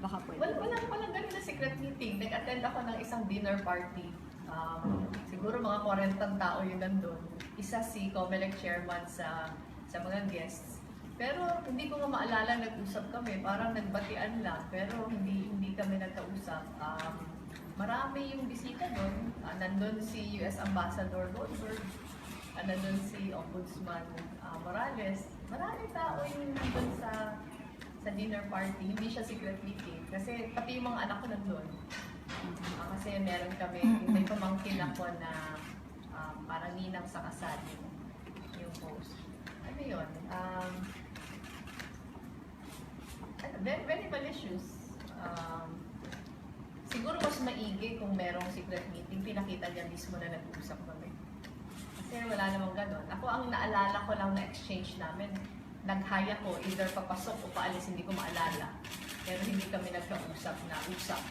Baka pwede. Walang ganun na secret meeting. Nag-attend ako ng isang dinner party. Siguro mga 40 tao yun nandun. Isa si Comelec chairman sa mga guests. Pero hindi ko nga maalala nag-usap kami. Parang nagbatian lang. Pero hindi kami nagkausap. Marami yung bisita doon. Nandun si US Ambassador Goldberg. Nandun si Ombudsman Morales. Maraming tao yung nandun sa dinner party. Hindi siya secret meeting. Kasi pati yung mga anak ko nandun. Kasi meron kami, may pamangkin ako na parang ninang sa kasal yung host. Ano yun? Very malicious. Siguro mas maigi kung merong secret meeting, pinakita niya mismo na nag-usap kami. Kasi wala namang ganon. Ako ang naalala ko lang na exchange namin, nag-hi ako, either papasok o paalis, hindi ko maalala. Pero hindi kami nagkausap na usap.